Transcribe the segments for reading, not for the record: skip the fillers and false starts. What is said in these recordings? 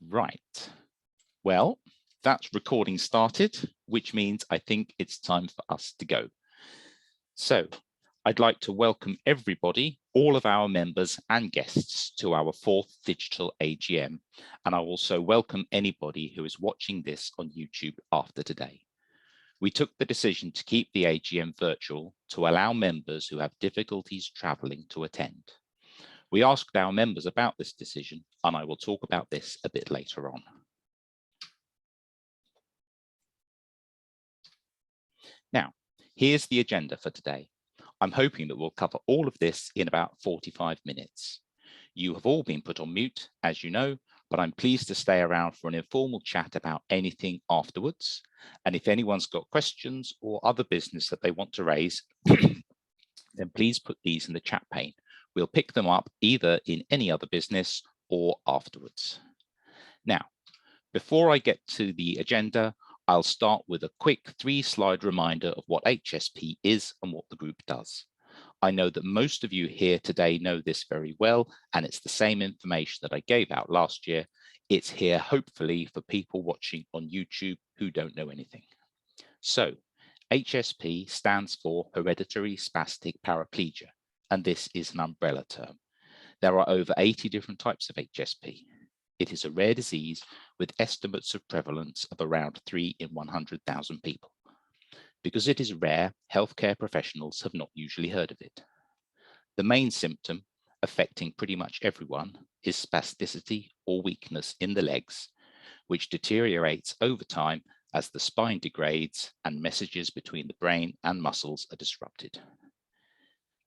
Right. Well, that's recording started, which means I think it's time for us to go. So I'd like to welcome everybody, all of our members and guests to our 4th digital AGM. And I also welcome anybody who is watching this on YouTube after today. We took the decision to keep the AGM virtual to allow members who have difficulties travelling to attend. We asked our members about this decision, and I will talk about this a bit later on. Now, here's the agenda for today. I'm hoping that we'll cover all of this in about 45 minutes. You have all been put on mute, as you know, but I'm pleased to stay around for an informal chat about anything afterwards. And if anyone's got questions or other business that they want to raise, then please put these in the chat pane. We'll pick them up either in any other business or afterwards. Now, before I get to the agenda, I'll start with a quick 3-slide reminder of what HSP is and what the group does. I know that most of you here today know this very well, and it's the same information that I gave out last year. It's here, hopefully, for people watching on YouTube who don't know anything. So, HSP stands for Hereditary Spastic Paraplegia, and this is an umbrella term. There are over 80 different types of HSP. It is a rare disease with estimates of prevalence of around 3 in 100,000 people. Because it is rare, healthcare professionals have not usually heard of it. The main symptom, affecting pretty much everyone, is spasticity or weakness in the legs, which deteriorates over time as the spine degrades and messages between the brain and muscles are disrupted.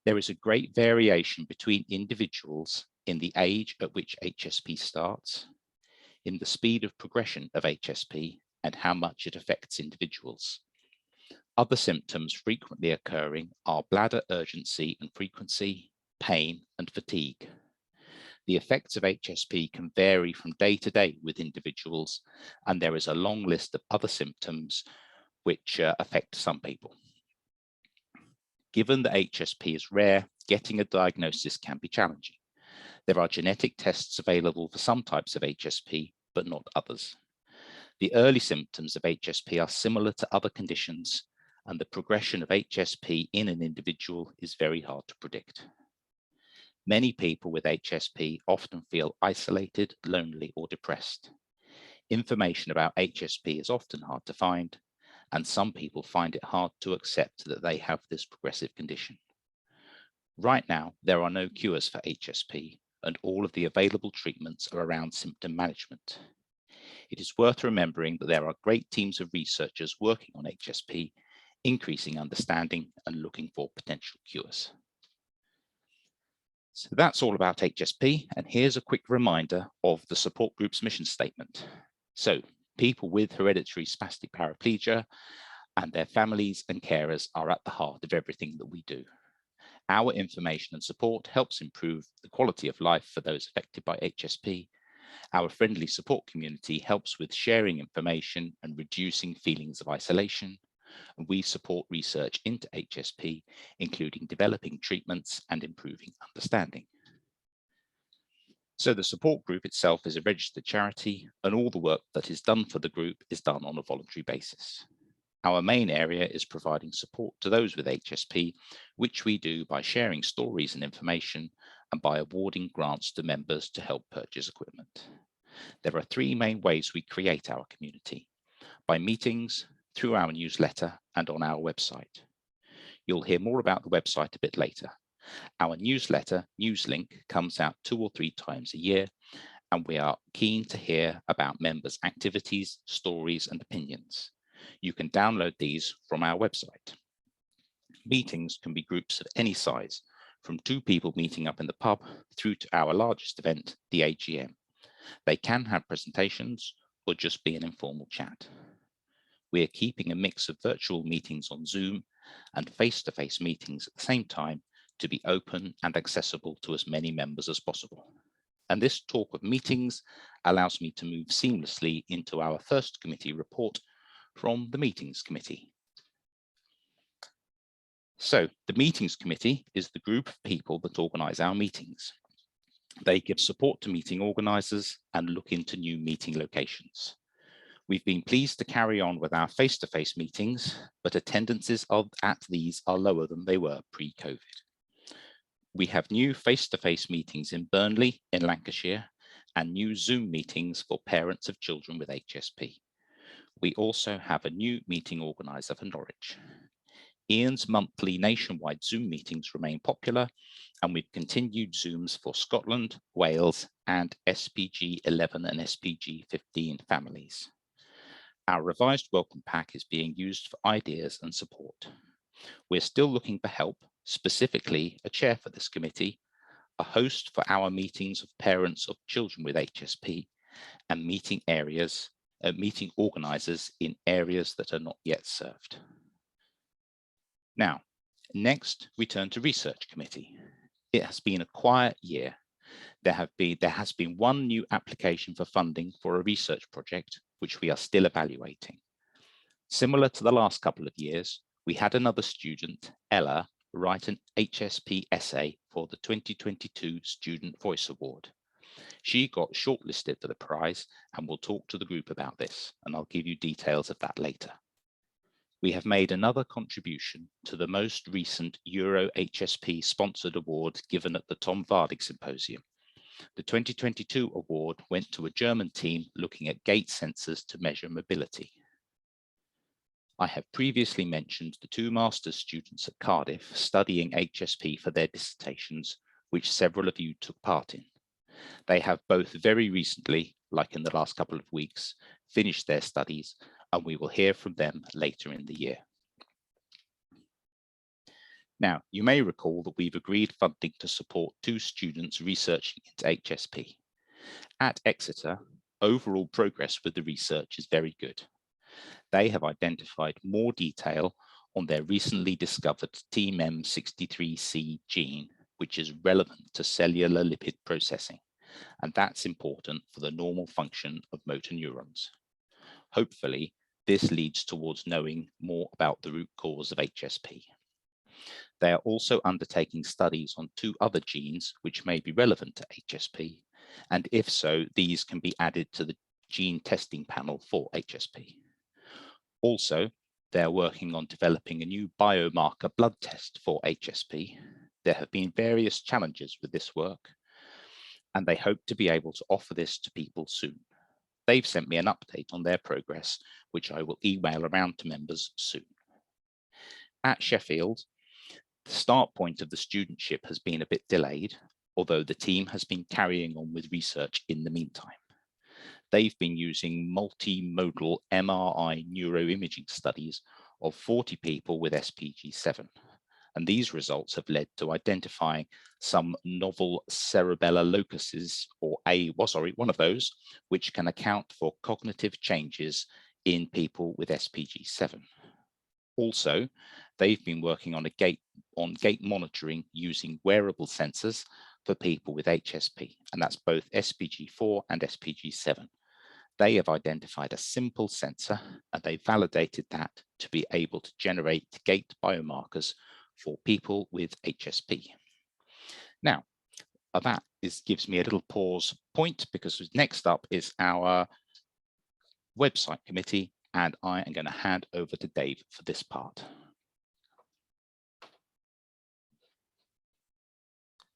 There is a great variation between individuals in the age at which HSP starts, in the speed of progression of HSP, and how much it affects individuals. Other symptoms frequently occurring are bladder urgency and frequency, pain, and fatigue. The effects of HSP can vary from day to day with individuals, and there is a long list of other symptoms which affect some people. Given that HSP is rare, getting a diagnosis can be challenging. There are genetic tests available for some types of HSP, but not others. The early symptoms of HSP are similar to other conditions, and the progression of HSP in an individual is very hard to predict. Many people with HSP often feel isolated, lonely, or depressed. Information about HSP is often hard to find, and some people find it hard to accept that they have this progressive condition. Right now, there are no cures for HSP, and all of the available treatments are around symptom management. It is worth remembering that there are great teams of researchers working on HSP, increasing understanding and looking for potential cures. So that's all about HSP, and here's a quick reminder of the support group's mission statement. So, people with hereditary spastic paraplegia and their families and carers are at the heart of everything that we do. Our information and support helps improve the quality of life for those affected by HSP. Our friendly support community helps with sharing information and reducing feelings of isolation. And we support research into HSP, including developing treatments and improving understanding. So the support group itself is a registered charity, and all the work that is done for the group is done on a voluntary basis. Our main area is providing support to those with HSP, which we do by sharing stories and information and by awarding grants to members to help purchase equipment. There are 3 main ways we create our community: by meetings, through our newsletter, and on our website. You'll hear more about the website a bit later. Our newsletter, Newslink, comes out 2 or 3 times a year, and we are keen to hear about members' activities, stories, and opinions. You can download these from our website. Meetings can be groups of any size, from 2 people meeting up in the pub through to our largest event, the AGM. They can have presentations or just be an informal chat. We are keeping a mix of virtual meetings on Zoom and face-to-face meetings at the same time to be open and accessible to as many members as possible. And this talk of meetings allows me to move seamlessly into our first committee report from the Meetings Committee. So the Meetings Committee is the group of people that organise our meetings. They give support to meeting organisers and look into new meeting locations. We've been pleased to carry on with our face-to-face meetings, but attendances at these are lower than they were pre-COVID. We have new face-to-face meetings in Burnley in Lancashire and new Zoom meetings for parents of children with HSP. We also have a new meeting organiser for Norwich. Ian's monthly nationwide Zoom meetings remain popular, and we've continued Zooms for Scotland, Wales, and SPG 11 and SPG 15 families. Our revised welcome pack is being used for ideas and support. We're still looking for help, specifically a chair for this committee, a host for our meetings of parents of children with HSP, and meeting organisers in areas that are not yet served. Now, next we turn to Research Committee. It has been a quiet year. There has been one new application for funding for a research project, which we are still evaluating. Similar to the last couple of years, we had another student, Ella, write an HSP essay for the 2022 Student Voice Award. She got shortlisted for the prize and will talk to the group about this, and I'll give you details of that later. We have made another contribution to the most recent Euro HSP sponsored award given at the Tom Vardig Symposium. The 2022 award went to a German team looking at gait sensors to measure mobility. I have previously mentioned the two master's students at Cardiff studying HSP for their dissertations, which several of you took part in. They have both very recently, like in the last couple of weeks, finished their studies, and we will hear from them later in the year. Now, you may recall that we've agreed funding to support two students researching into HSP. At Exeter, overall progress with the research is very good. They have identified more detail on their recently discovered TMEM63C gene, which is relevant to cellular lipid processing, and that's important for the normal function of motor neurons. Hopefully, this leads towards knowing more about the root cause of HSP. They are also undertaking studies on two other genes which may be relevant to HSP, and if so, these can be added to the gene testing panel for HSP. Also, they are working on developing a new biomarker blood test for HSP. There have been various challenges with this work, and they hope to be able to offer this to people soon. They've sent me an update on their progress, which I will email around to members soon. At Sheffield, the start point of the studentship has been a bit delayed, although the team has been carrying on with research in the meantime. They've been using multimodal MRI neuroimaging studies of 40 people with SPG7, and these results have led to identifying some novel cerebellar locuses, or one of those, which can account for cognitive changes in people with SPG7. Also, they've been working on gait monitoring using wearable sensors for people with HSP, and that's both SPG4 and SPG7. They have identified a simple sensor, and they validated that to be able to generate gait biomarkers for people with HSP. Now, that gives me a little pause point, because next up is our website committee, and I am going to hand over to Dave for this part.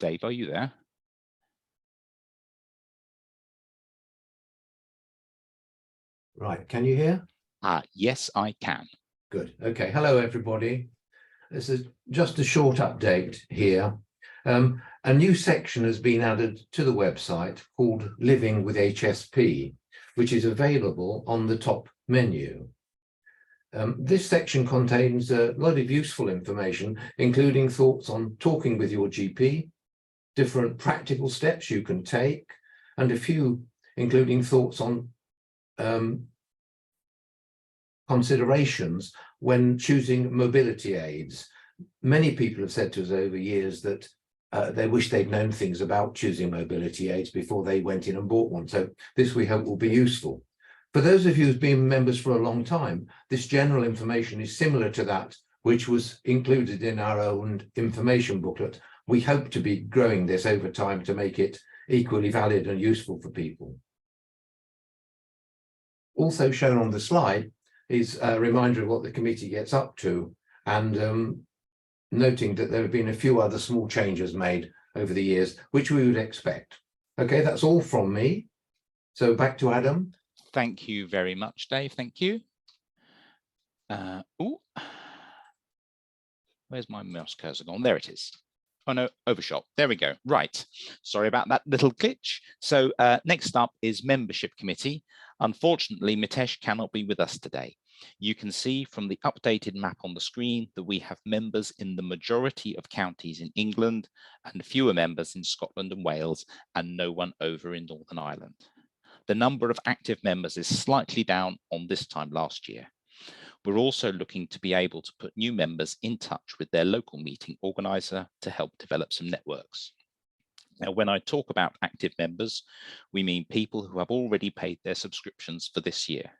Dave, are you there? Right, can you hear? Yes, I can. Good. Okay. Hello, everybody. This is just a short update here. A new section has been added to the website called Living with HSP, which is available on the top menu. This section contains a lot of useful information, including thoughts on talking with your GP, different practical steps you can take, and a few including thoughts on considerations when choosing mobility aids. Many people have said to us over years that they wish they'd known things about choosing mobility aids before they went in and bought one. So this, we hope, will be useful. For those of you who've been members for a long time, this general information is similar to that which was included in our own information booklet. We hope to be growing this over time to make it equally valid and useful for people. Also shown on the slide is a reminder of what the committee gets up to, and noting that there have been a few other small changes made over the years, which we would expect. Okay, that's all from me. So back to Adam. Thank you very much, Dave. Thank you. Where's my mouse cursor gone? There it is. Oh no, overshot. There we go. Right. Sorry about that little glitch. So next up is membership committee. Unfortunately, Mitesh cannot be with us today. You can see from the updated map on the screen that we have members in the majority of counties in England and fewer members in Scotland and Wales, and no one over in Northern Ireland. The number of active members is slightly down on this time last year. We're also looking to be able to put new members in touch with their local meeting organizer to help develop some networks. Now, when I talk about active members, we mean people who have already paid their subscriptions for this year.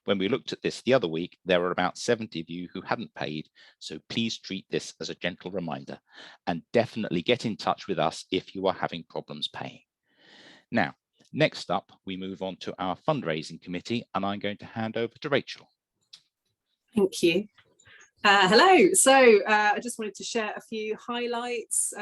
When we looked at this the other week, there were about 70 of you who hadn't paid, so please treat this as a gentle reminder and definitely get in touch with us if you are having problems paying. Now, next up, we move on to our fundraising committee, and I'm going to hand over to Rachel. Thank you. Hello. So I just wanted to share a few highlights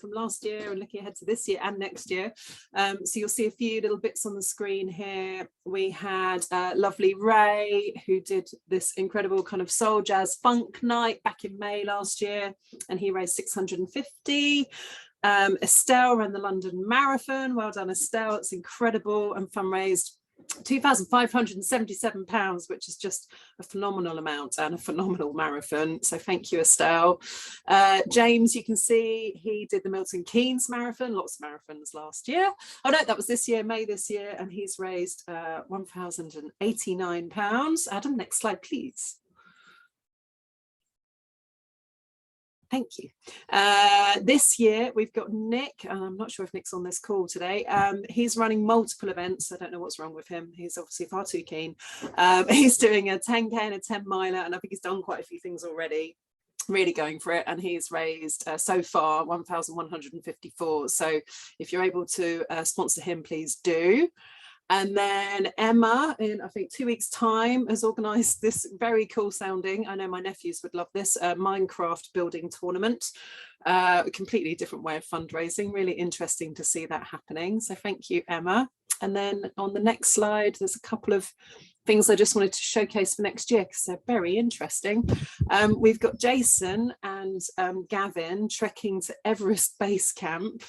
from last year and looking ahead to this year and next year. So you'll see a few little bits on the screen here. We had lovely Ray, who did this incredible kind of soul jazz funk night back in May last year, and he raised 650. Estelle ran the London Marathon. Well done, Estelle. It's incredible, and fundraised £2,577, which is just a phenomenal amount and a phenomenal marathon. So thank you, Estelle. James, you can see he did the Milton Keynes Marathon, lots of marathons last year. Oh no, that was this year, May this year, and he's raised £1,089. Adam, next slide, please. Thank you. This year we've got Nick, and I'm not sure if Nick's on this call today. He's running multiple events. I don't know what's wrong with him. He's obviously far too keen. He's doing a 10K and a 10 miler, and I think he's done quite a few things already. Really going for it, and he's raised so far 1,154. So if you're able to sponsor him, please do. And then Emma, in I think 2 weeks' time, has organised this very cool sounding, I know my nephews would love this, Minecraft building tournament. A completely different way of fundraising. Really interesting to see that happening. So thank you, Emma. And then on the next slide, there's a couple of things I just wanted to showcase for next year because they're very interesting. We've got Jason and Gavin trekking to Everest Base Camp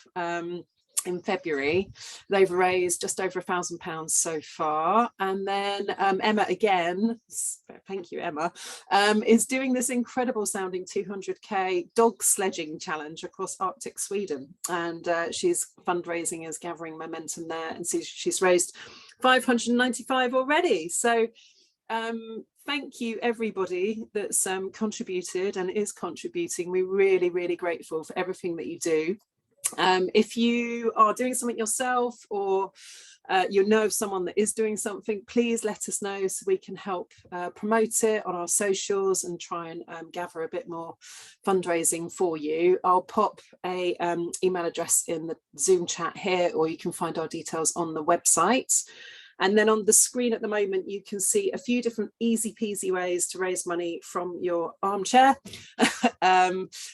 in February. They've raised just over £1,000 so far. And then Emma again, thank you Emma, is doing this incredible sounding 200k dog sledging challenge across Arctic Sweden, and she's fundraising, is gathering momentum there, and she's raised 595 already. So thank you everybody that's contributed and is contributing. We're really, really grateful for everything that you do. If you are doing something yourself, or you know of someone that is doing something, please let us know so we can help promote it on our socials and try and gather a bit more fundraising for you. I'll pop a email address in the Zoom chat here, or you can find our details on the website. And then on the screen at the moment, you can see a few different easy peasy ways to raise money from your armchair.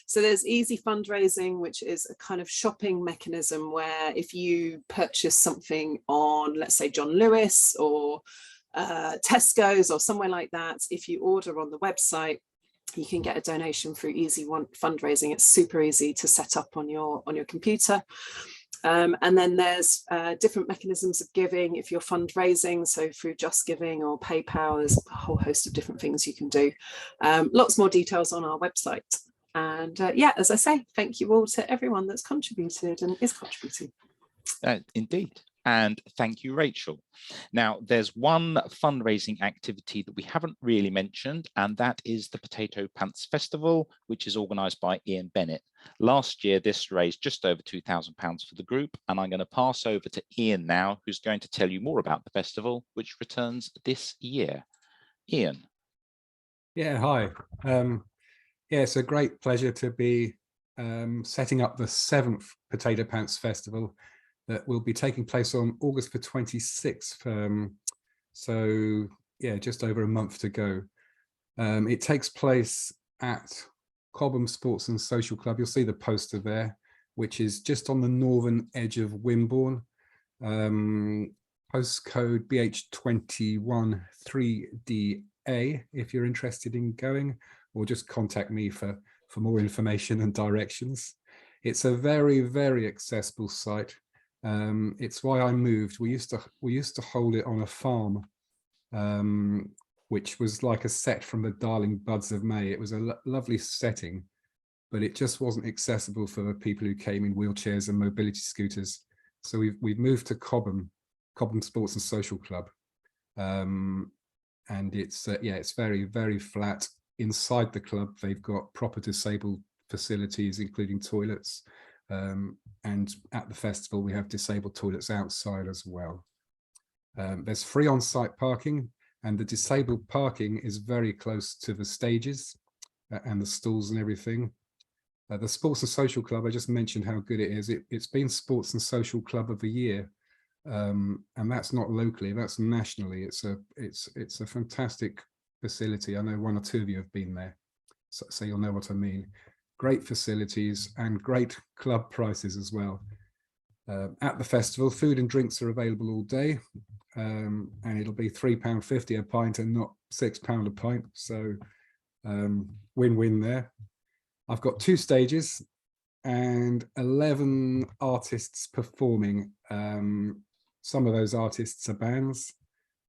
So there's easy fundraising, which is a kind of shopping mechanism where if you purchase something on, let's say, John Lewis or Tesco's or somewhere like that, if you order on the website, you can get a donation through easy fundraising. It's super easy to set up on your computer. And then there's different mechanisms of giving if you're fundraising, so through Just Giving or PayPal. There's a whole host of different things you can do. Lots more details on our website. And yeah, as I say, thank you all to everyone that's contributed and is contributing. Indeed. And thank you, Rachel. Now, there's one fundraising activity that we haven't really mentioned, and that is the Potato Pants Festival, which is organised by Ian Bennett. Last year, this raised just over £2,000 for the group, and I'm going to pass over to Ian now, who's going to tell you more about the festival, which returns this year. Ian. Yeah, hi. Yeah, it's a great pleasure to be setting up the 7th Potato Pants Festival. that will be taking place on August the 26th. So yeah, just over a month to go. It takes place at Cobham Sports and Social Club. You'll see the poster there, which is just on the northern edge of Wimborne. Postcode BH21 3DA if you're interested in going, or just contact me for more information and directions. It's a very, very accessible site. It's why I moved. We used to hold it on a farm, which was like a set from the Darling Buds of May. It was a lovely setting, but it just wasn't accessible for the people who came in wheelchairs and mobility scooters. So we've moved to Cobham Sports and Social Club, and it's yeah, it's very, very flat. Inside the club, they've got proper disabled facilities, including toilets, and at the festival we have disabled toilets outside as well. There's free on-site parking, and the disabled parking is very close to the stages and the stalls and everything. The Sports and Social Club, I just mentioned how good it is. It's been Sports and Social Club of the Year, and that's not locally, that's nationally. It's a fantastic facility. I know one or two of you have been there, so you'll know what I mean. Great facilities and great club prices as well. At the festival, food and drinks are available all day, and it'll be £3.50 a pint and not £6 a pint. So win-win there. I've got 2 stages and 11 artists performing. Some of those artists are bands.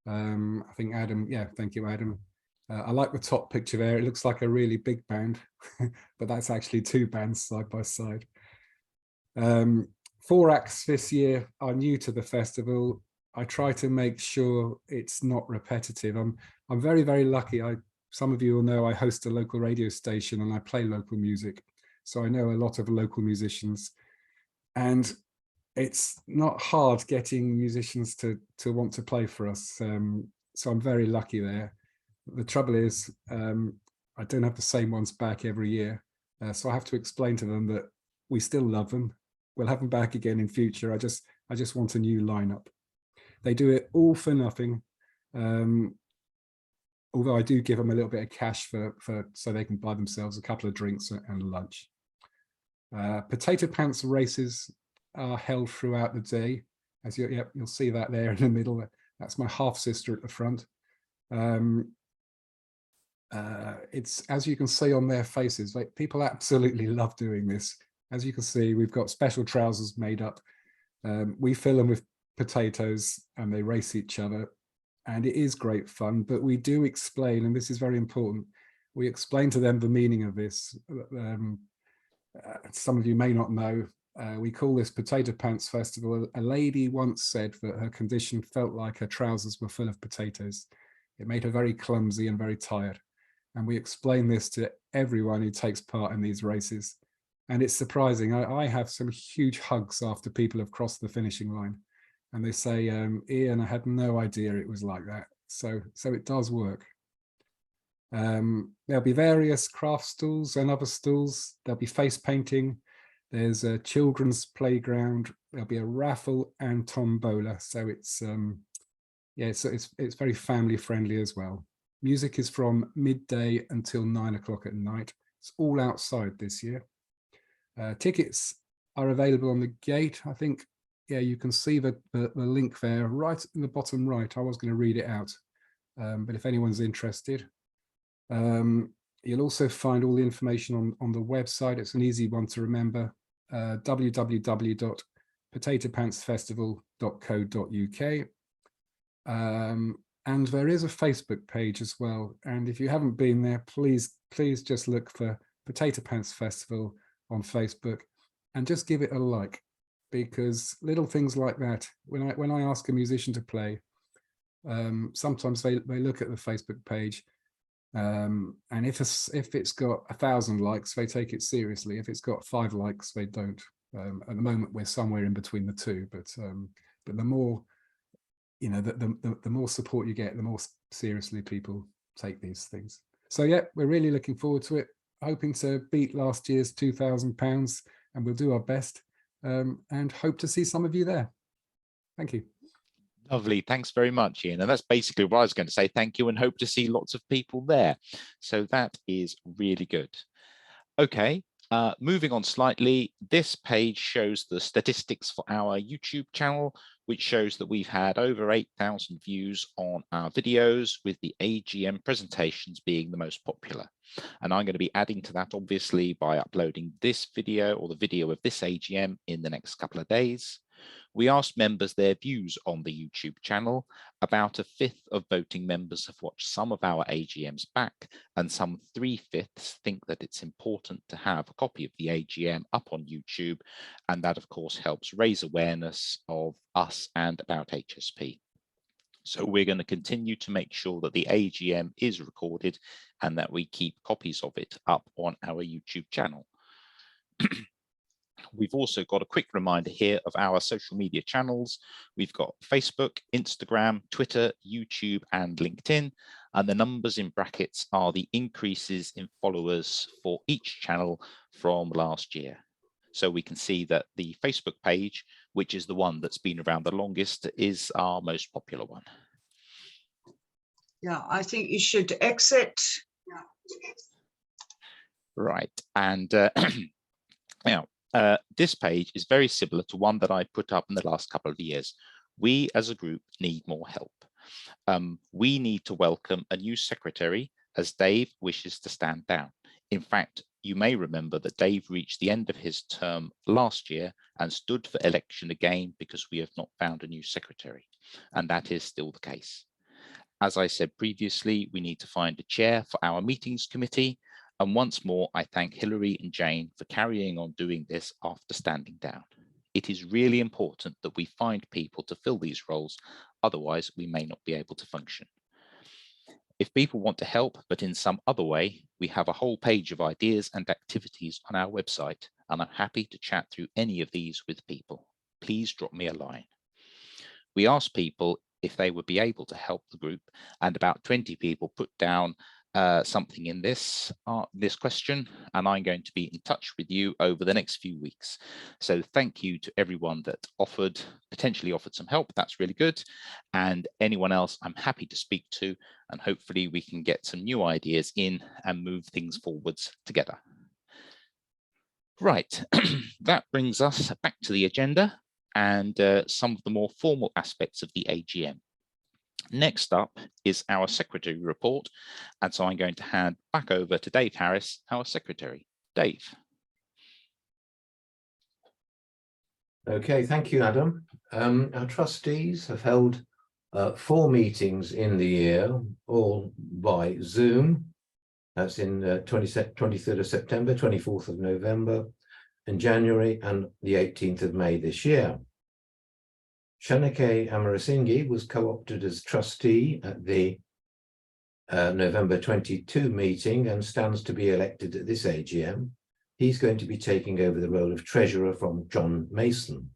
I think Adam, yeah, thank you, Adam. I like the top picture there. It looks like a really big band, but that's actually 2 bands side by side. 4 acts this year are new to the festival. I try to make sure it's not repetitive. I'm very, very lucky. Some of you will know I host a local radio station and I play local music. So I know a lot of local musicians, and it's not hard getting musicians to want to play for us. So I'm very lucky there. The trouble is, I don't have the same ones back every year. So I have to explain to them that we still love them. We'll have them back again in future. I just want a new lineup. They do it all for nothing. Although I do give them a little bit of cash for so they can buy themselves a couple of drinks and lunch. Potato Pants races are held throughout the day. As you'll see that there in the middle. That's my half sister at the front. It's, as you can see on their faces, like, people absolutely love doing this. As you can see, we've got special trousers made up. We fill them with potatoes and they race each other, and it is great fun. But we do explain, and this is very important, we explain to them the meaning of this. Some of you may not know, we call this Potato Pants Festival. A lady once said that her condition felt like her trousers were full of potatoes. It made her very clumsy and very tired. And we explain this to everyone who takes part in these races. And it's surprising. I have some huge hugs after people have crossed the finishing line. And they say, Ian, I had no idea it was like that. So it does work. There'll be various craft stalls and other stalls. There'll be face painting. There's a children's playground. There'll be a raffle and tombola. So it's yeah, it's very family friendly as well. Music is from midday until 9 o'clock at night. It's all outside this year. Tickets are available on the gate. I think, yeah, you can see the link there right in the bottom right. I was going to read it out, but if anyone's interested, you'll also find all the information on the website. It's an easy one to remember, www.potatopantsfestival.co.uk. And there is a Facebook page as well. And if you haven't been there, please just look for Potato Pants Festival on Facebook and just give it a like, because little things like that, when I ask a musician to play, sometimes they look at the Facebook page, and if it's got 1,000 likes, they take it seriously. If it's got 5 likes, they don't. At the moment, we're somewhere in between the two, but the more, you know, the more support you get, the more seriously people take these things. So yeah, we're really looking forward to it, hoping to beat last year's £2,000, and we'll do our best. and hope to see some of you there. Thank you. Lovely. Thanks very much, Ian. And that's basically what I was going to say. Thank you, and hope to see lots of people there. So that is really good. Okay, moving on slightly, this page shows the statistics for our YouTube channel, which shows that we've had over 8,000 views on our videos, with the AGM presentations being the most popular. And I'm going to be adding to that, obviously, by uploading this video or the video of this AGM in the next couple of days. We asked members their views on the YouTube channel. About a fifth of voting members have watched some of our AGMs back, and some 3/5 think that it's important to have a copy of the AGM up on YouTube, and that of course helps raise awareness of us and about HSP. So we're going to continue to make sure that the AGM is recorded and that we keep copies of it up on our YouTube channel. We've also got a quick reminder here of our social media channels. We've got Facebook, Instagram, Twitter, YouTube, and LinkedIn. And the numbers in brackets are the increases in followers for each channel from last year. So we can see that the Facebook page, which is the one that's been around the longest, is our most popular one. Yeah, I think you should exit. Right. And now, this page is very similar to one that I put up in the last couple of years. We as a group need more help. We need to welcome a new secretary, as Dave wishes to stand down. In fact, you may remember that Dave reached the end of his term last year and stood for election again because we have not found a new secretary, and that is still the case. As I said previously, we need to find a chair for our meetings committee. And once more, I thank Hilary and Jane for carrying on doing this after standing down. It is really important that we find people to fill these roles, otherwise we may not be able to function. If people want to help, but in some other way, we have a whole page of ideas and activities on our website, and I'm happy to chat through any of these with people. Please drop me a line. We asked people if they would be able to help the group, and about 20 people put down something in this question, and I'm going to be in touch with you over the next few weeks. So thank you to everyone that potentially offered some help. That's really good. And anyone else I'm happy to speak to, and hopefully we can get some new ideas in and move things forwards together. Right, that brings us back to the agenda and some of the more formal aspects of the AGM. Next up is our secretary report, and so I'm going to hand back over to Dave Harris, our secretary. Dave. Okay, thank you, Adam. Our trustees have held 4 meetings in the year, all by Zoom. That's in 23rd of September, 24th of November, in January, and the 18th of May this year. Shanike Amarasinghe was co-opted as trustee at the November 22 meeting and stands to be elected at this AGM. He's going to be taking over the role of treasurer from John Mason.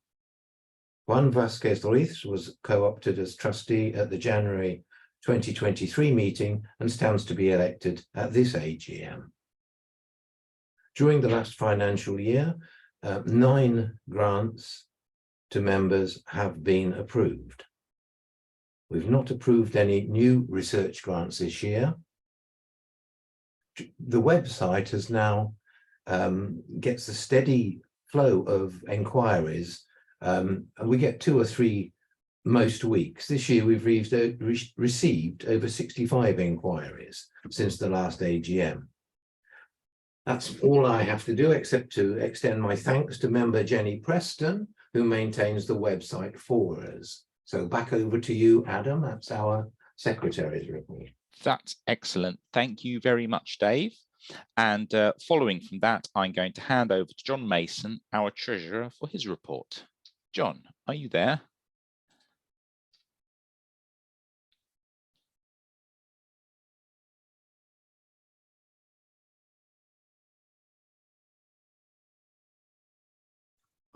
Juan Vasquez Ruiz was co-opted as trustee at the January 2023 meeting and stands to be elected at this AGM. During the last financial year, 9 grants to members have been approved. We've not approved any new research grants this year. The website has now gets a steady flow of enquiries, and we get 2 or 3 most weeks. This year we've received over 65 enquiries since the last AGM. That's all I have to do, except to extend my thanks to member Jenny Preston, who maintains the website for us. So back over to you, Adam. That's our secretary's report. That's excellent. Thank you very much, Dave. And following from that, I'm going to hand over to John Mason, our treasurer, for his report. John, are you there?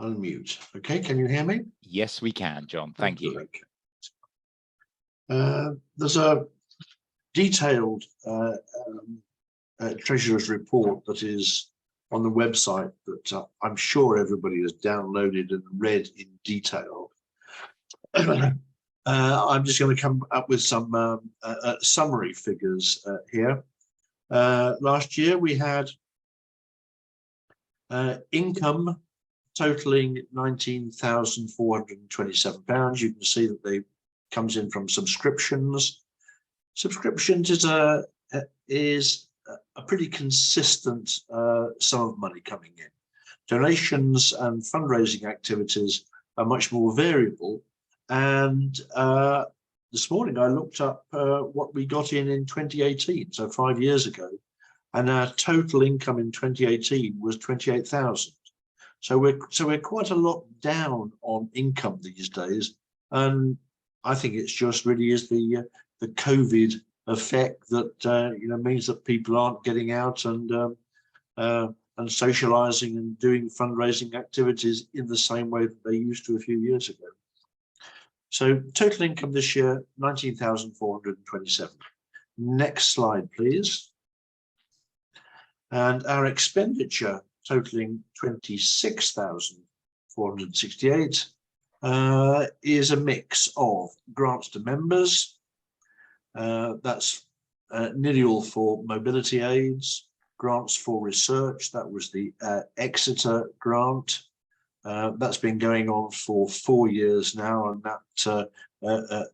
Unmute. Okay, can you hear me? Yes, we can, John. Thank you. There's a detailed treasurer's report that is on the website that I'm sure everybody has downloaded and read in detail. I'm just going to come up with some summary figures here. Last year we had income totaling £19,427. You can see that they comes in from subscriptions. Subscriptions is a pretty consistent sum of money coming in. Donations and fundraising activities are much more variable. And this morning I looked up what we got in 2018, so 5 years ago, and our total income in 2018 was 28,000. So we're quite a lot down on income these days, and I think it's just really is the COVID effect that means that people aren't getting out and socializing and doing fundraising activities in the same way that they used to a few years ago. So total income this year, 19,427. Next slide, please. And our expenditure totaling 26,468 is a mix of grants to members. That's nearly all for mobility aids, grants for research. That was the Exeter grant. That's been going on for 4 years now, and that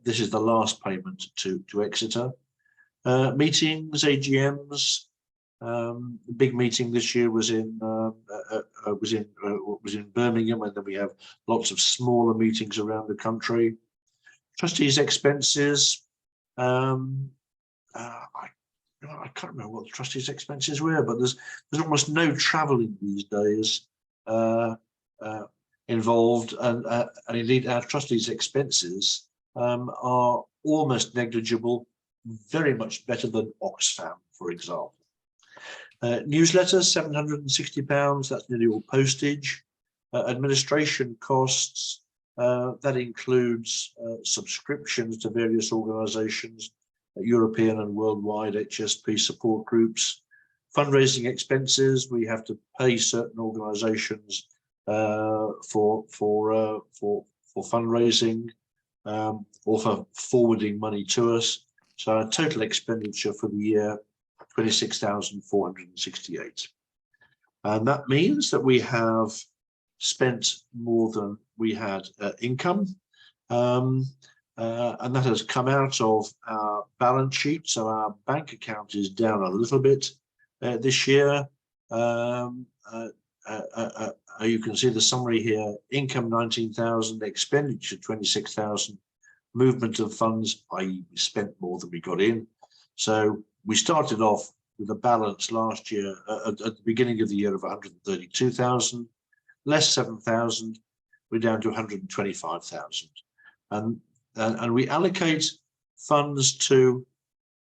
this is the last payment to Exeter. Meetings, AGMs. The big meeting this year was in Birmingham, and then we have lots of smaller meetings around the country. Trustees' expenses. I can't remember what the trustees' expenses were, but there's almost no travelling these days involved, and indeed our trustees' expenses are almost negligible, very much better than Oxfam, for example. Newsletters, £760, that's nearly all postage. Administration costs, that includes subscriptions to various organisations, European and worldwide HSP support groups. Fundraising expenses, we have to pay certain organisations for fundraising or for forwarding money to us. So our total expenditure for the year, 26,468. And that means that we have spent more than we had income. And that has come out of our balance sheet. So our bank account is down a little bit this year. You can see the summary here: income 19,000, expenditure 26,000, movement of funds, i.e. we spent more than we got in. So we started off with a balance last year at the beginning of the year of 132,000, less 7,000, we're down to 125,000. And we allocate funds to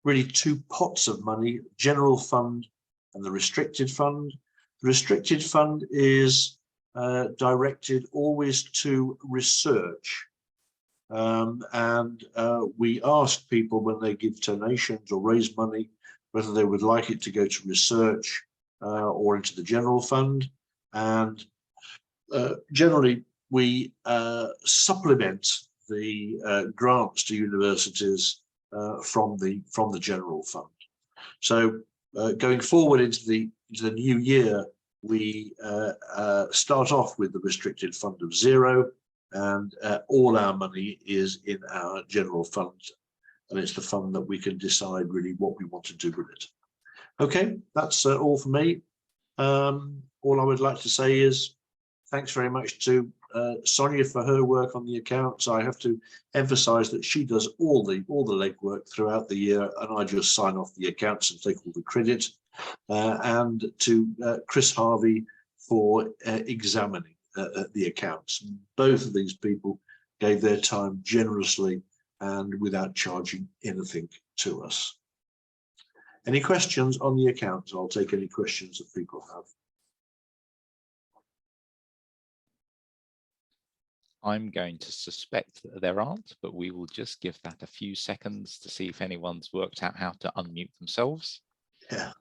really two pots of money: general fund and the restricted fund. The restricted fund is directed always to research. We ask people when they give donations or raise money whether they would like it to go to research or into the general fund. And generally, we supplement the grants to universities from the general fund. So going forward into the new year, we start off with the restricted fund of 0, and all our money is in our general fund, and it's the fund that we can decide really what we want to do with it. Okay, that's all for me. All I would like to say is thanks very much to Sonia for her work on the accounts. I have to emphasize that she does all the legwork throughout the year, and I just sign off the accounts and take all the credit. And to Chris Harvey for examining the accounts. Both of these people gave their time generously and without charging anything to us. Any questions on the accounts? I'll take any questions that people have. I'm going to suspect that there aren't, but we will just give that a few seconds to see if anyone's worked out how to unmute themselves. Yeah.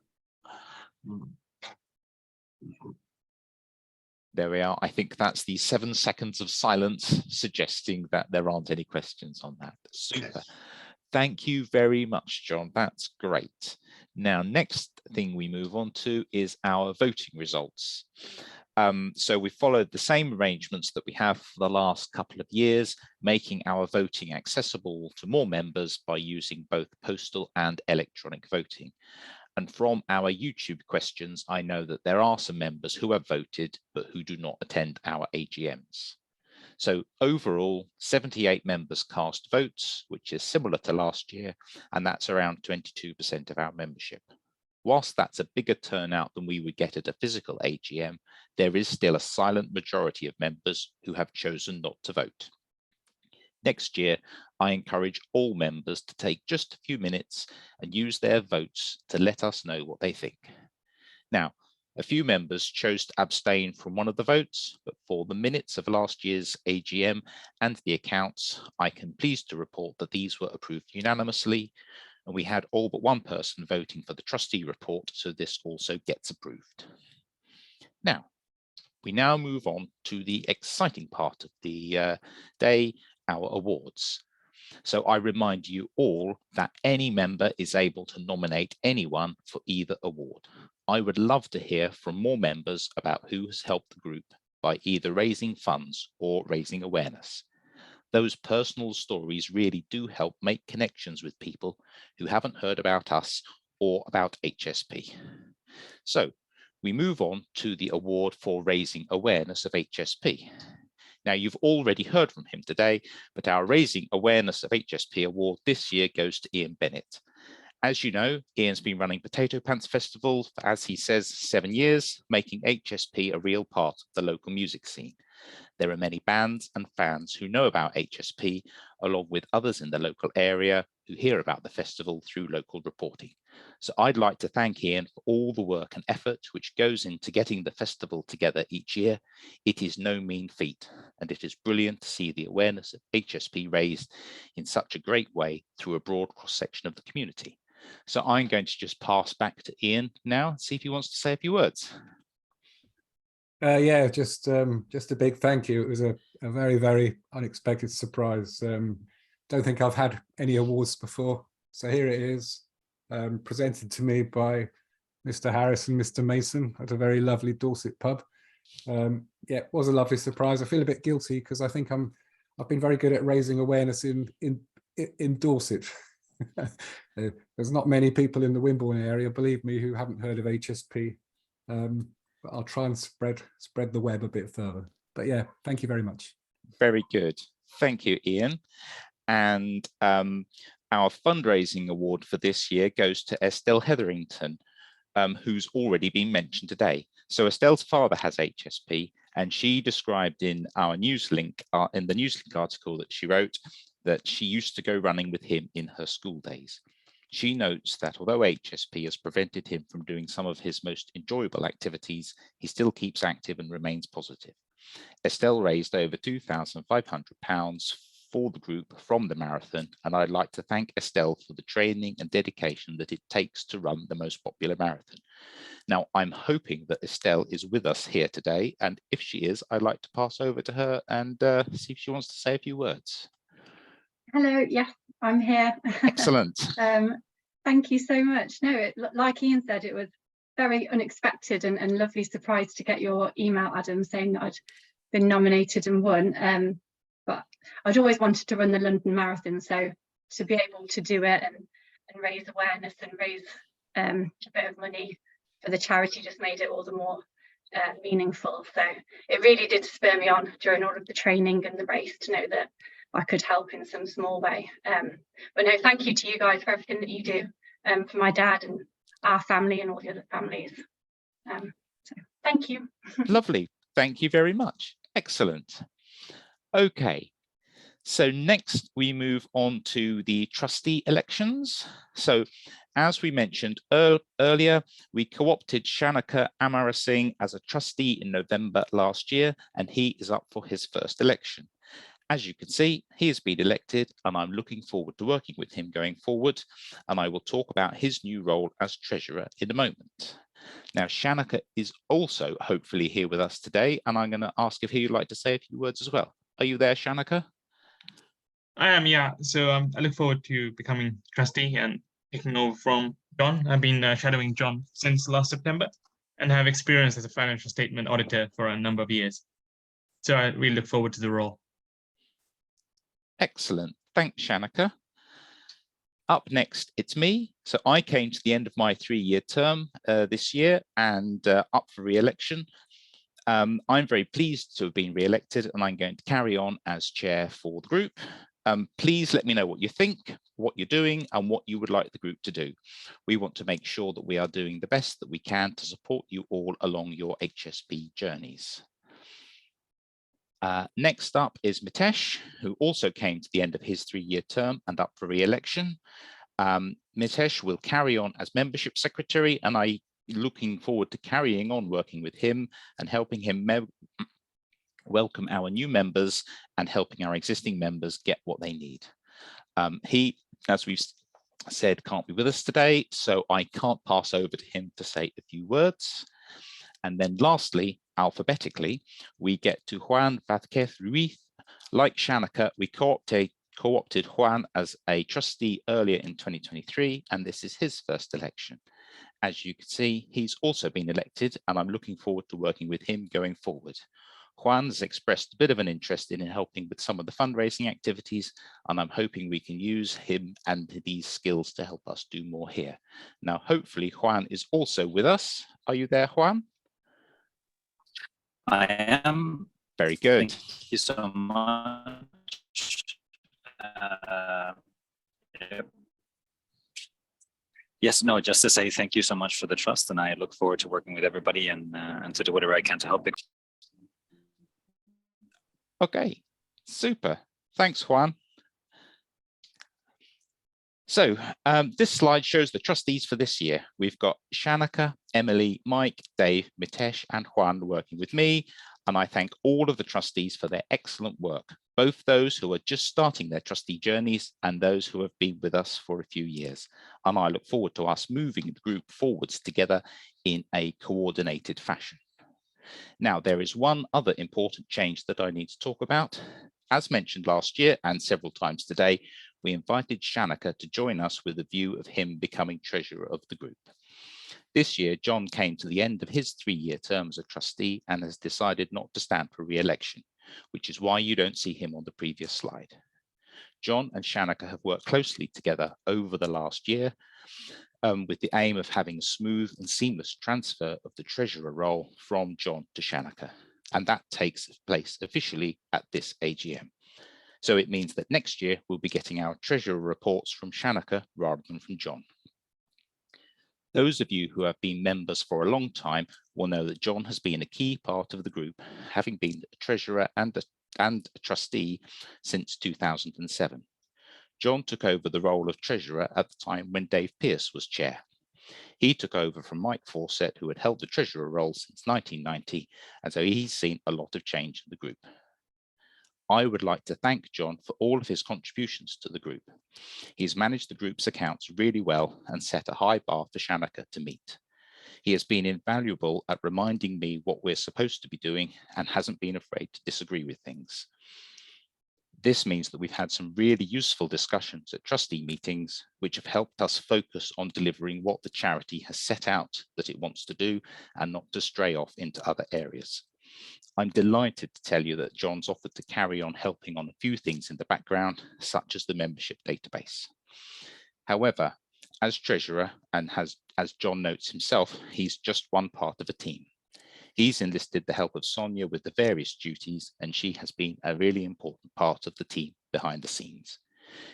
There we are. I think that's the 7 seconds of silence suggesting that there aren't any questions on that. Super. Thank you very much, John. That's great. Now, next thing we move on to is our voting results. So we followed the same arrangements that we have for the last couple of years, making our voting accessible to more members by using both postal and electronic voting. And from our YouTube questions, I know that there are some members who have voted, but who do not attend our AGMs. So overall, 78 members cast votes, which is similar to last year, and that's around 22% of our membership. Whilst that's a bigger turnout than we would get at a physical AGM, there is still a silent majority of members who have chosen not to vote. Next year, I encourage all members to take just a few minutes and use their votes to let us know what they think. Now, a few members chose to abstain from one of the votes, but for the minutes of last year's AGM and the accounts, I can pleased to report that these were approved unanimously, and we had all but one person voting for the trustee report, so this also gets approved. Now, we now move on to the exciting part of the day, our awards. So I remind you all that any member is able to nominate anyone for either award. I would love to hear from more members about who has helped the group by either raising funds or raising awareness. Those personal stories really do help make connections with people who haven't heard about us or about HSP. So we move on to the award for raising awareness of HSP. Now, you've already heard from him today, but our Raising Awareness of HSP award this year goes to Ian Bennett. As you know, Ian's been running Potato Pants Festival for, as he says, 7 years, making HSP a real part of the local music scene. There are many bands and fans who know about HSP, along with others in the local area who hear about the festival through local reporting. So I'd like to thank Ian for all the work and effort which goes into getting the festival together each year. It is no mean feat, and it is brilliant to see the awareness of HSP raised in such a great way through a broad cross-section of the community. So I'm going to just pass back to Ian now and see if he wants to say a few words. Yeah, just a big thank you. It was a very, very unexpected surprise. Don't think I've had any awards before. So here it is, presented to me by Mr. Harris and Mr. Mason at a very lovely Dorset pub. Yeah, it was a lovely surprise. I feel a bit guilty because I think I've been very good at raising awareness in Dorset. There's not many people in the Wimborne area, believe me, who haven't heard of HSP. But I'll try and spread the web a bit further. But yeah, thank you very much. Very good. Thank you, Ian. And our fundraising award for this year goes to Estelle Hetherington, who's already been mentioned today. So Estelle's father has HSP, and she described in our newslink, in the newslink article that she wrote, that she used to go running with him in her school days. She notes that although HSP has prevented him from doing some of his most enjoyable activities, he still keeps active and remains positive. Estelle raised over £2,500 for the group from the marathon, and I'd like to thank Estelle for the training and dedication that it takes to run the most popular marathon. Now, I'm hoping that Estelle is with us here today, and if she is, I'd like to pass over to her and see if she wants to say a few words. Hello, yes, I'm here. Excellent. Thank you so much. No, like Ian said, it was very unexpected and lovely surprise to get your email, Adam, saying that I'd been nominated and won. But I'd always wanted to run the London Marathon, so to be able to do it and raise awareness and raise a bit of money for the charity just made it all the more meaningful. So it really did spur me on during all of the training and the race to know that I could help in some small way. But no, thank you to you guys for everything that you do for my dad and our family and all the other families. So thank you. Lovely. Thank you very much. Excellent. Okay. So next we move on to the trustee elections. So as we mentioned earlier, we co-opted Shanaka Amarasinghe as a trustee in November last year, and he is up for his first election. As you can see, he has been elected, and I'm looking forward to working with him going forward, and I will talk about his new role as treasurer in a moment. Now, Shanika is also hopefully here with us today, and I'm going to ask if he'd like to say a few words as well. Are you there, Shanika? I am, yeah. So I look forward to becoming trustee and taking over from John. I've been shadowing John since last September and have experience as a financial statement auditor for a number of years. So I really look forward to the role. Excellent. Thanks, Shanika. Up next, it's me. So I came to the end of my 3-year term this year and up for re-election. I'm very pleased to have been re-elected, and I'm going to carry on as chair for the group. Please let me know what you think, what you're doing, and what you would like the group to do. We want to make sure that we are doing the best that we can to support you all along your HSP journeys. Next up is Mitesh, who also came to the end of his 3-year term and up for re-election. Mitesh will carry on as membership secretary, and I'm looking forward to carrying on working with him and helping him welcome our new members and helping our existing members get what they need. He, as we've said, can't be with us today, so I can't pass over to him to say a few words. And then lastly, alphabetically, we get to Juan Vázquez Ruiz. Like Shanika, we co-opted Juan as a trustee earlier in 2023, and this is his first election. As you can see, he's also been elected, and I'm looking forward to working with him going forward. Juan's expressed a bit of an interest in helping with some of the fundraising activities, and I'm hoping we can use him and these skills to help us do more here. Now, hopefully Juan is also with us. Are you there, Juan? I am. Very good. Thank you so much. Yes, no, just to say thank you so much for the trust, and I look forward to working with everybody and to do whatever I can to help it. Okay, super. Thanks, Juan. So this slide shows the trustees for this year. We've got Shanika, Emily, Mike, Dave, Mitesh, and Juan working with me. And I thank all of the trustees for their excellent work, both those who are just starting their trustee journeys and those who have been with us for a few years. And I look forward to us moving the group forwards together in a coordinated fashion. Now, there is one other important change that I need to talk about. As mentioned last year and several times today, we invited Shanika to join us with a view of him becoming treasurer of the group. This year, John came to the end of his 3-year term as a trustee and has decided not to stand for re-election, which is why you don't see him on the previous slide. John and Shanika have worked closely together over the last year with the aim of having a smooth and seamless transfer of the treasurer role from John to Shanika, and that takes place officially at this AGM. So it means that next year we'll be getting our treasurer reports from Shanika rather than from John. Those of you who have been members for a long time will know that John has been a key part of the group, having been a treasurer and a trustee since 2007. John took over the role of treasurer at the time when Dave Pearce was chair. He took over from Mike Fawcett, who had held the treasurer role since 1990, and so he's seen a lot of change in the group. I would like to thank John for all of his contributions to the group. He's managed the group's accounts really well and set a high bar for Shanika to meet. He has been invaluable at reminding me what we're supposed to be doing and hasn't been afraid to disagree with things. This means that we've had some really useful discussions at trustee meetings, which have helped us focus on delivering what the charity has set out that it wants to do and not to stray off into other areas. I'm delighted to tell you that John's offered to carry on helping on a few things in the background, such as the membership database. However, as treasurer, and as John notes himself, he's just one part of a team. He's enlisted the help of Sonia with the various duties, and she has been a really important part of the team behind the scenes.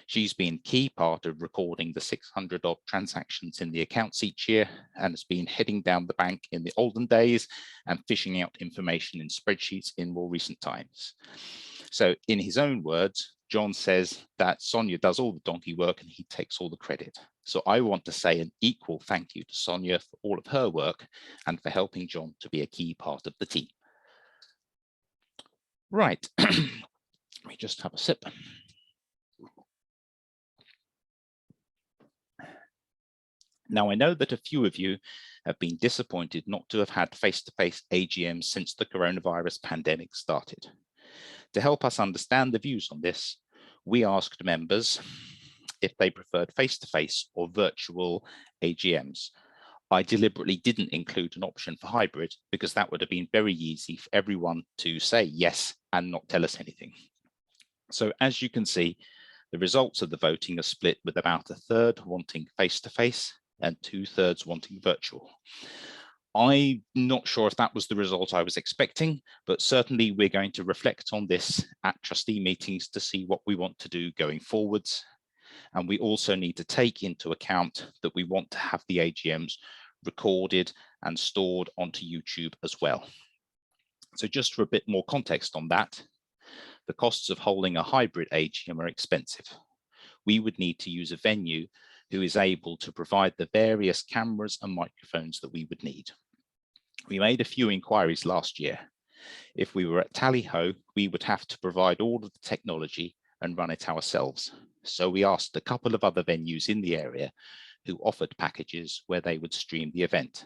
She's been a key part of recording the 600 odd transactions in the accounts each year and has been heading down the bank in the olden days and fishing out information in spreadsheets in more recent times. So in his own words, John says that Sonia does all the donkey work and he takes all the credit. So I want to say an equal thank you to Sonia for all of her work and for helping John to be a key part of the team. Right, let me just have a sip. Now, I know that a few of you have been disappointed not to have had face-to-face AGMs since the coronavirus pandemic started. To help us understand the views on this, we asked members if they preferred face-to-face or virtual AGMs. I deliberately didn't include an option for hybrid because that would have been very easy for everyone to say yes and not tell us anything. So as you can see, the results of the voting are split with about a third wanting face-to-face and 2/3 wanting virtual. I'm not sure if that was the result I was expecting, but certainly we're going to reflect on this at trustee meetings to see what we want to do going forwards. And we also need to take into account that we want to have the AGMs recorded and stored onto YouTube as well. So just for a bit more context on that, the costs of holding a hybrid AGM are expensive. We would need to use a venue who is able to provide the various cameras and microphones that we would need. We made a few inquiries last year. If we were at Tally-Ho, we would have to provide all of the technology and run it ourselves. So we asked a couple of other venues in the area who offered packages where they would stream the event.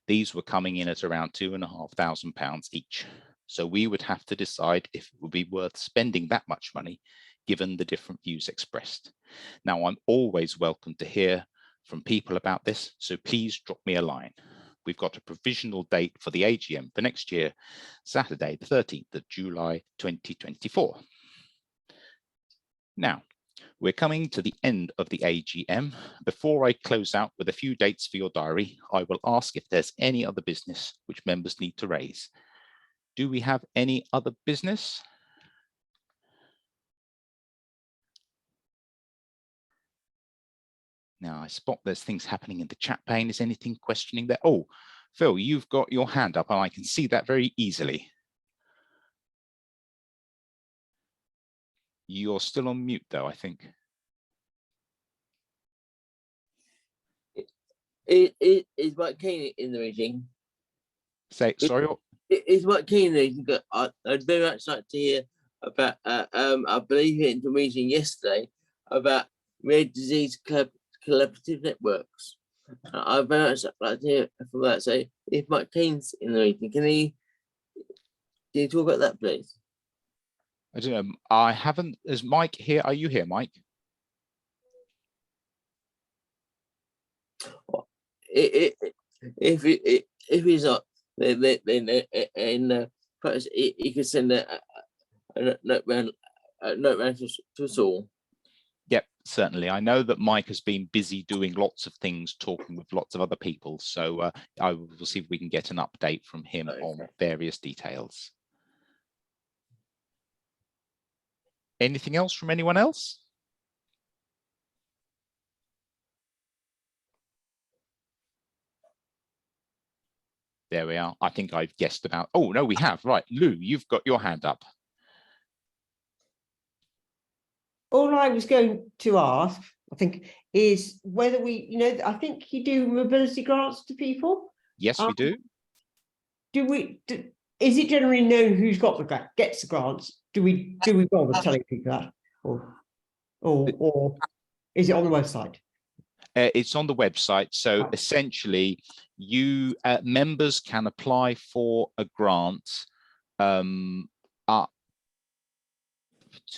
These were coming in at around £2,500 each. So we would have to decide if it would be worth spending that much money given the different views expressed. Now, I'm always welcome to hear from people about this, so please drop me a line. We've got a provisional date for the AGM for next year, Saturday, the 13th of July, 2024. Now, we're coming to the end of the AGM. Before I close out with a few dates for your diary, I will ask if there's any other business which members need to raise. Do we have any other business? Now, I spot there's things happening in the chat pane. Is anything questioning there? Oh, Phil, you've got your hand up and I can see that very easily. You're still on mute though, I think. Is Mike Keane in the meeting? Say, sorry. Is Mike Keane in the meeting? I'd very much like to hear about, I believe he went to a meeting yesterday about rare disease collaborative networks. I'd very much like to hear from that. So if Mike Keane's in the meeting, can you talk about that, please? I don't know. I haven't. Is Mike here? Are you here, Mike? If he's not, then perhaps he could send a note round to us all. Yep, certainly. I know that Mike has been busy doing lots of things, talking with lots of other people. So I will see if we can get an update from him on various details. Anything else from anyone else? There we are. I think I've guessed about. Oh, no, we have. Right. Lou, you've got your hand up. All I was going to ask, I think, is whether we, I think you do mobility grants to people. Yes, we do. Is it generally known who's gets the grants? Do we bother telling people that, or is it on the website? It's on the website. So essentially, you members can apply for a grant up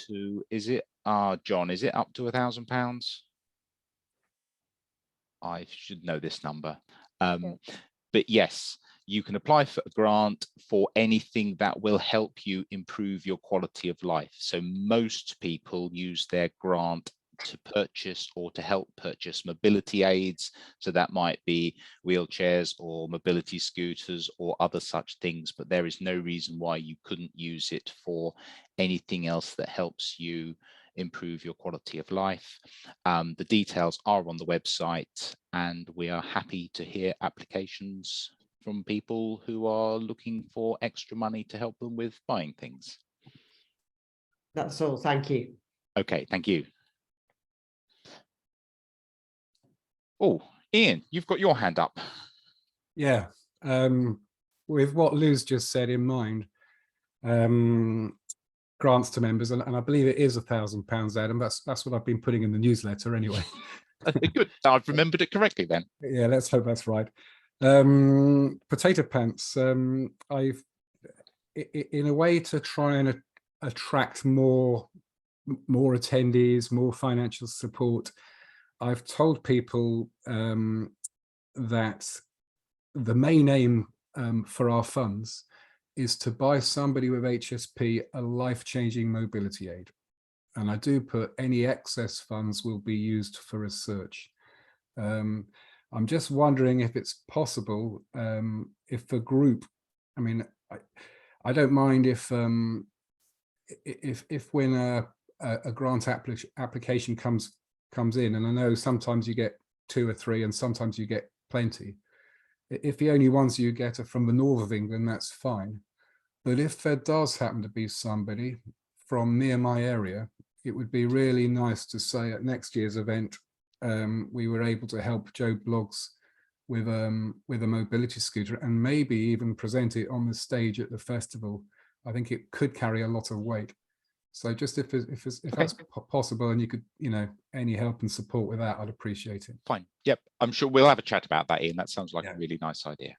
to, is it, John, is it up to £1,000? I should know this number. But yes, you can apply for a grant for anything that will help you improve your quality of life. So most people use their grant to purchase or to help purchase mobility aids. So that might be wheelchairs or mobility scooters or other such things, but there is no reason why you couldn't use it for anything else that helps you improve your quality of life. The details are on the website, and we are happy to hear applications from people who are looking for extra money to help them with buying things. That's all. Thank you. Okay, thank you. Oh, Ian, you've got your hand up. Yeah, with what Lou's just said in mind, grants to members, and I believe it is £1,000, Adam. That's what I've been putting in the newsletter anyway. Good. I've remembered it correctly then. Yeah, let's hope that's right. Potato Pants. I've, in a way to try and attract more attendees, more financial support, I've told people that the main aim for our funds is to buy somebody with HSP a life-changing mobility aid. And I do put any excess funds will be used for research. I'm just wondering if it's possible, if the group, I mean, I don't mind if when a grant application comes in, and I know sometimes you get 2 or 3 and sometimes you get plenty. If the only ones you get are from the north of England, that's fine. But if there does happen to be somebody from near my area, it would be really nice to say at next year's event, we were able to help Joe Bloggs with a mobility scooter, and maybe even present it on the stage at the festival. I think it could carry a lot of weight. So just if that's possible, and you could, any help and support with that, I'd appreciate it. Fine. Yep. I'm sure we'll have a chat about that, Ian. That sounds like a really nice idea.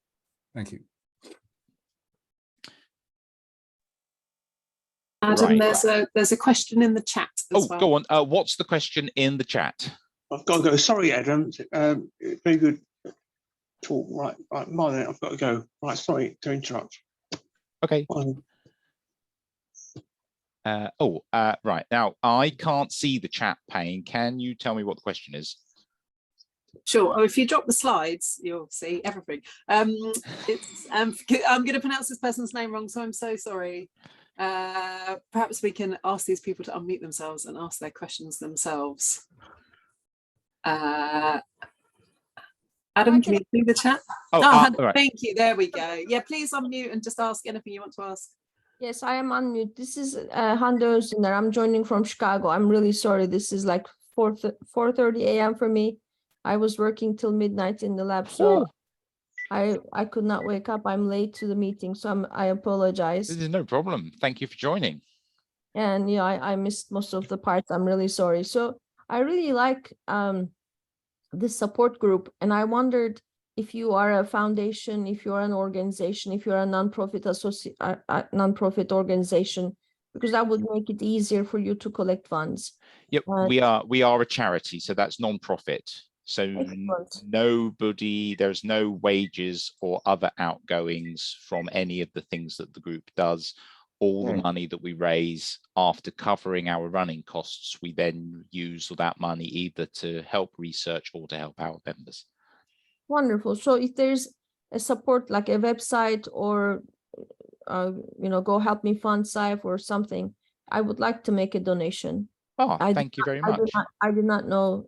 Thank you. Adam, Right. there's a question in the chat as well. Go on. What's the question in the chat? I've got to go. Sorry, Adam. Very good talk. Right. Mine. I've got to go. Right. Sorry to interrupt. Okay. Right. Now, I can't see the chat pane. Can you tell me what the question is? Sure. Oh, if you drop the slides, you'll see everything. It's I'm going to pronounce this person's name wrong, so I'm so sorry. Perhaps we can ask these people to unmute themselves and ask their questions themselves. Adam, can you see the chat? Right. Thank you. There we go. Yeah, please unmute and just ask anything you want to ask. Yes, I am unmute. This is Hande Özünder. I'm joining from Chicago. I'm really sorry. This is like 4:30 a.m. for me. I was working till midnight in the lab, so I could not wake up. I'm late to the meeting, so I apologize. This is no problem. Thank you for joining. And yeah, I missed most of the parts. I'm really sorry. So I really like this support group, and I wondered if you are a foundation, if you're an organization, if you're a nonprofit organization, because that would make it easier for you to collect funds. Yep, we are a charity, so that's non-profit. So there's no wages or other outgoings from any of the things that the group does. All the money that we raise after covering our running costs, we then use that money either to help research or to help our members. Wonderful. So if there's a support, like a website or, Go Help Me Fund site or something, I would like to make a donation. Thank you very much. I did not know,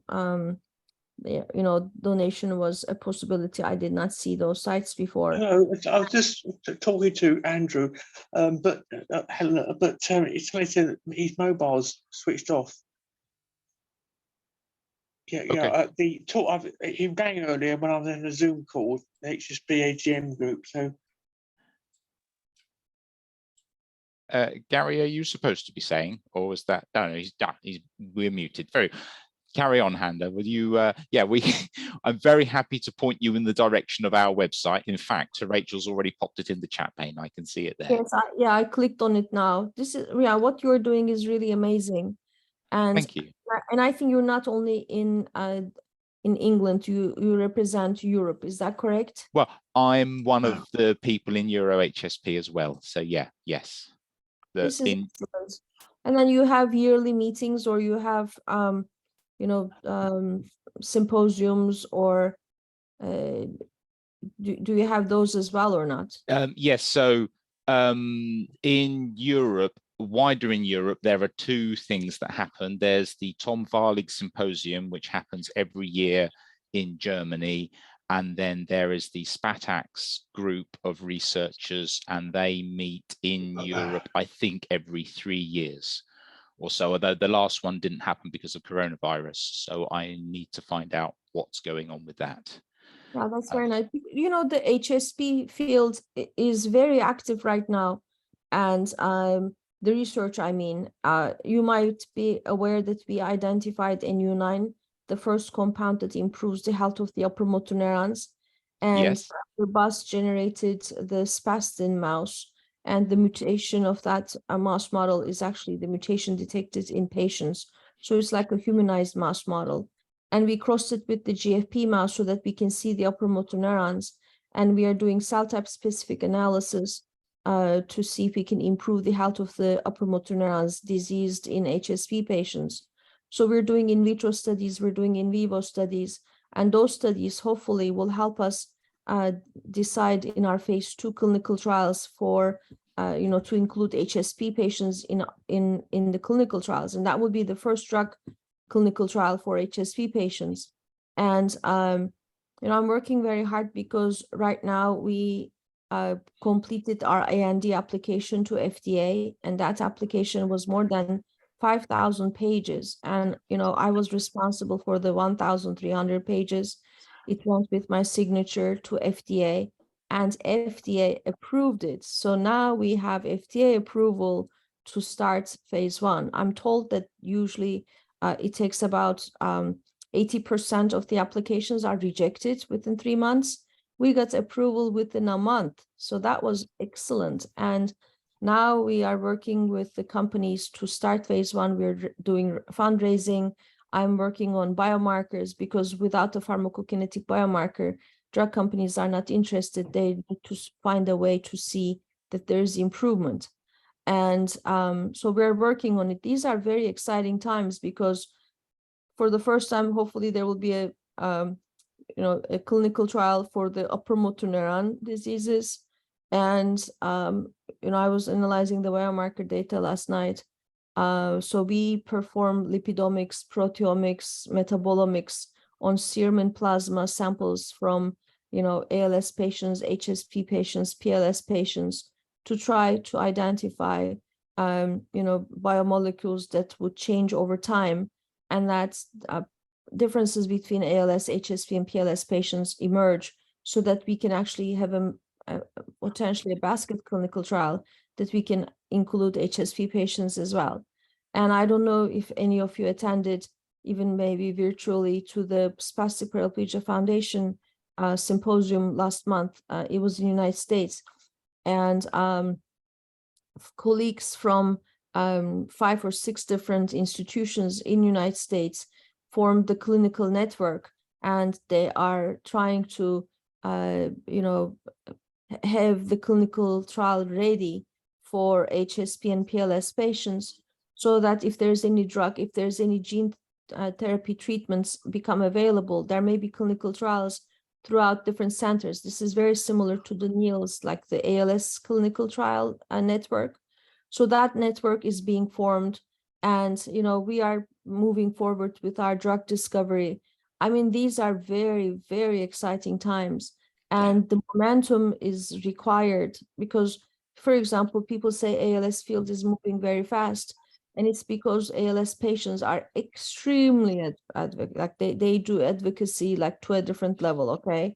donation was a possibility. I did not see those sites before. I was just talking to Andrew, but Helen, it's saying his mobile's switched off. The talk he rang earlier when I was in a Zoom call, the HSP AGM group. So, Gary, are you supposed to be saying, or was that? No, we're muted. Carry on, Hande. Will you? I'm very happy to point you in the direction of our website. In fact, Rachel's already popped it in the chat pane. I can see it there. Yes, I clicked on it now. This is what you're doing is really amazing. And thank you. And I think you're not only in England, you represent Europe. Is that correct? Well, I'm one of the people in Euro HSP as well. So yes. This is excellent. And then you have yearly meetings, or you have symposiums, or do you have those as well or not? Yes. So in Europe, wider in Europe, there are 2 things that happen. There's the Tom Varlig Symposium, which happens every year in Germany. And then there is the SPATAX group of researchers, and they meet in Europe, I think, every 3 years or so, although the last one didn't happen because of coronavirus. So I need to find out what's going on with that. Yeah, that's very nice. The HSP field is very active right now. And the research, you might be aware that we identified a new the first compound that improves the health of the upper motor neurons. And Yes. the bus generated the spastin mouse, and the mutation of that mouse model is actually the mutation detected in patients. So it's like a humanized mouse model. And we crossed it with the GFP mouse so that we can see the upper motor neurons. And we are doing cell type specific analysis to see if we can improve the health of the upper motor neurons diseased in HSP patients. So we're doing in vitro studies, we're doing in vivo studies, and those studies hopefully will help us decide in our phase 2 clinical trials for, to include HSP patients in the clinical trials. And that would be the first drug clinical trial for HSP patients. And, I'm working very hard because right now we completed our AND application to FDA, and that application was more than 5,000 pages. And, I was responsible for the 1,300 pages. It went with my signature to FDA, and FDA approved it. So now we have FDA approval to start phase 1. I'm told that usually it takes about 80% of the applications are rejected within 3 months. We got approval within a month. So that was excellent. And now we are working with the companies to start phase 1. We're doing fundraising. I'm working on biomarkers, because without a pharmacokinetic biomarker, drug companies are not interested. They need to find a way to see that there's improvement. And so we're working on it. These are very exciting times, because for the first time, hopefully there will be a clinical trial for the upper motor neuron diseases. And, I was analyzing the biomarker data last night. So we perform lipidomics, proteomics, metabolomics on serum and plasma samples from, ALS patients, HSP patients, PLS patients, to try to identify, biomolecules that would change over time. And that's differences between ALS, HSP, and PLS patients emerge, so that we can actually have potentially a basket clinical trial that we can include HSP patients as well. And I don't know if any of you attended, even maybe virtually, to the Spastic Paraplegia Foundation symposium last month. It was in the United States. And colleagues from 5 or 6 different institutions in the United States formed the clinical network, and they are trying to, have the clinical trial ready for HSP and PLS patients, so that if there's any drug, if there's any gene therapy treatments become available, there may be clinical trials throughout different centers. This is very similar to the NEALS, like the ALS clinical trial network. So that network is being formed, and we are moving forward with our drug discovery. I mean, these are very, very exciting times, and the momentum is required, because, for example, people say ALS field is moving very fast, and it's because ALS patients are extremely like they do advocacy like to a different level, okay?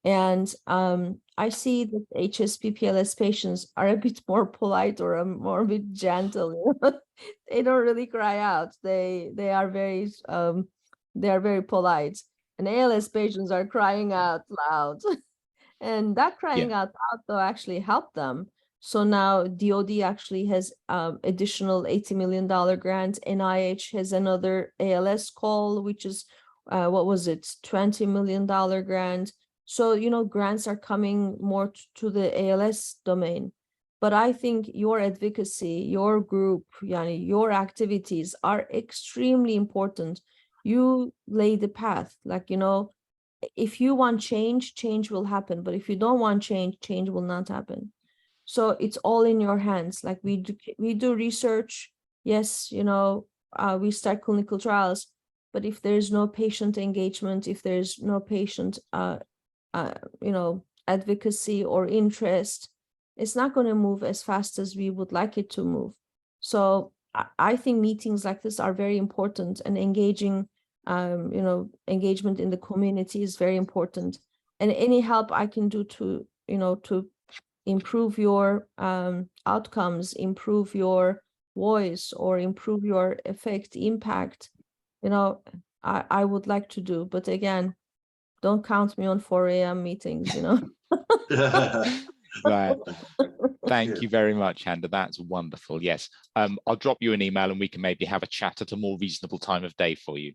And I see that HSP PLS patients are a bit more polite, or a bit gentle. They don't really cry out. They are very polite, and ALS patients are crying out loud. And that crying out loud though actually helped them. So now DOD actually has additional $80 million grant. NIH has another ALS call, which is $20 million grant. So, grants are coming more to the ALS domain. But I think your advocacy, your group, your activities are extremely important. You lay the path, if you want change, change will happen. But if you don't want change, change will not happen. So it's all in your hands. Like we do research. Yes, we start clinical trials. But if there's no patient engagement, if there's no patient, advocacy or interest, it's not going to move as fast as we would like it to move. So I think meetings like this are very important, and engagement in the community is very important. And any help I can do to improve your outcomes, improve your voice, or improve your impact, I would like to do. But again, don't count me on 4 a.m. meetings, you know. Right. Thank Yeah. you very much, Handa. That's wonderful. Yes. I'll drop you an email and we can maybe have a chat at a more reasonable time of day for you.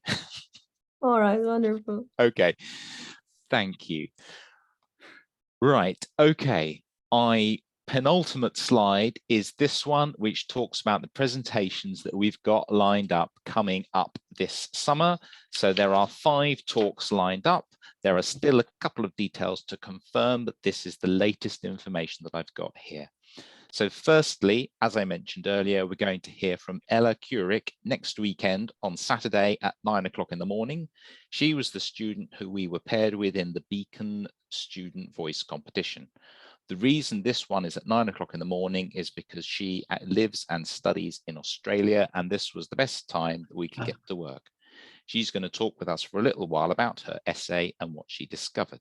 All right, wonderful. Okay. Thank you. Right. Okay. Penultimate slide is this one, which talks about the presentations that we've got lined up coming up this summer. So there are 5 talks lined up. There are still a couple of details to confirm, but this is the latest information that I've got here. So firstly, as I mentioned earlier, we're going to hear from Ella Curick next weekend on Saturday at 9 o'clock in the morning. She was the student who we were paired with in the Beacon Student Voice competition. The reason this one is at 9 o'clock in the morning is because she lives and studies in Australia, and this was the best time that we could get to work. She's going to talk with us for a little while about her essay and what she discovered.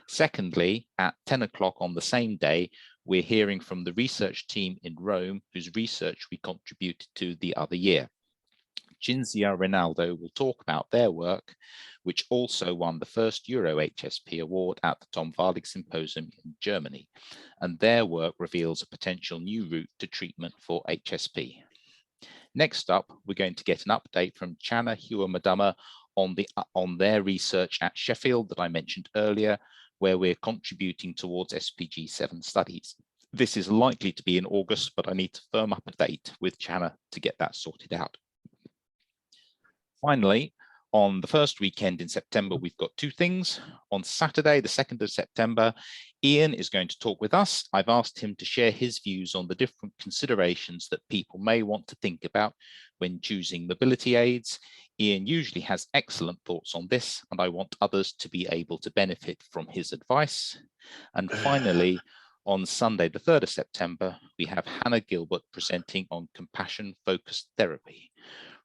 Secondly, at 10 o'clock on the same day, we're hearing from the research team in Rome, whose research we contributed to the other year. Cinzia Rinaldo will talk about their work, which also won the first Euro HSP award at the Tom Varlig Symposium in Germany, and their work reveals a potential new route to treatment for HSP. Next up, we're going to get an update from Channa Hua-Madama on their research at Sheffield that I mentioned earlier, where we're contributing towards SPG 7 studies. This is likely to be in August, but I need to firm up a date with Channa to get that sorted out. Finally, on the first weekend in September, we've got 2 things. On Saturday, the 2nd of September, Ian is going to talk with us. I've asked him to share his views on the different considerations that people may want to think about when choosing mobility aids. Ian usually has excellent thoughts on this, and I want others to be able to benefit from his advice. And finally, on Sunday, the 3rd of September, we have Hannah Gilbert presenting on compassion-focused therapy.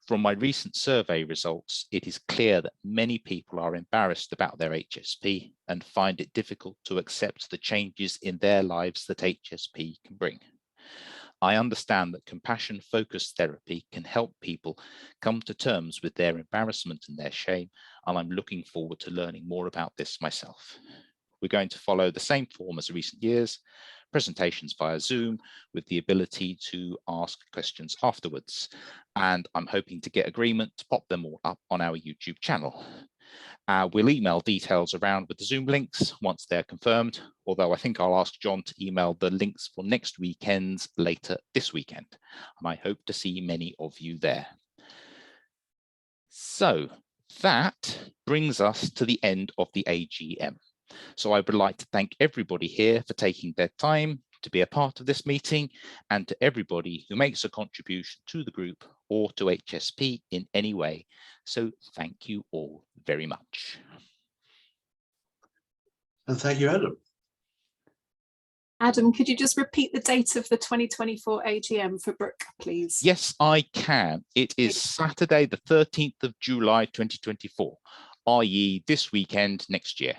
From my recent survey results, it is clear that many people are embarrassed about their HSP and find it difficult to accept the changes in their lives that HSP can bring. I understand that compassion-focused therapy can help people come to terms with their embarrassment and their shame, and I'm looking forward to learning more about this myself. We're going to follow the same form as recent years, presentations via Zoom with the ability to ask questions afterwards. And I'm hoping to get agreement to pop them all up on our YouTube channel. We'll email details around with the Zoom links once they're confirmed, although I think I'll ask John to email the links for next weekend's later this weekend. And I hope to see many of you there. So that brings us to the end of the AGM. So I would like to thank everybody here for taking their time to be a part of this meeting, and to everybody who makes a contribution to the group or to HSP in any way. So thank you all very much. And thank you, Adam. Adam, could you just repeat the date of the 2024 AGM for Brooke, please? Yes, I can. It is Saturday, the 13th of July, 2024, i.e. this weekend next year.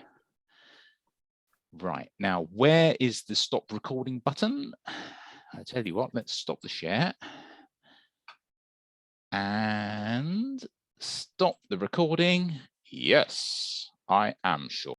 Right, now where is the stop recording button? I tell you what, let's stop the share and stop the recording. Yes, I am sure.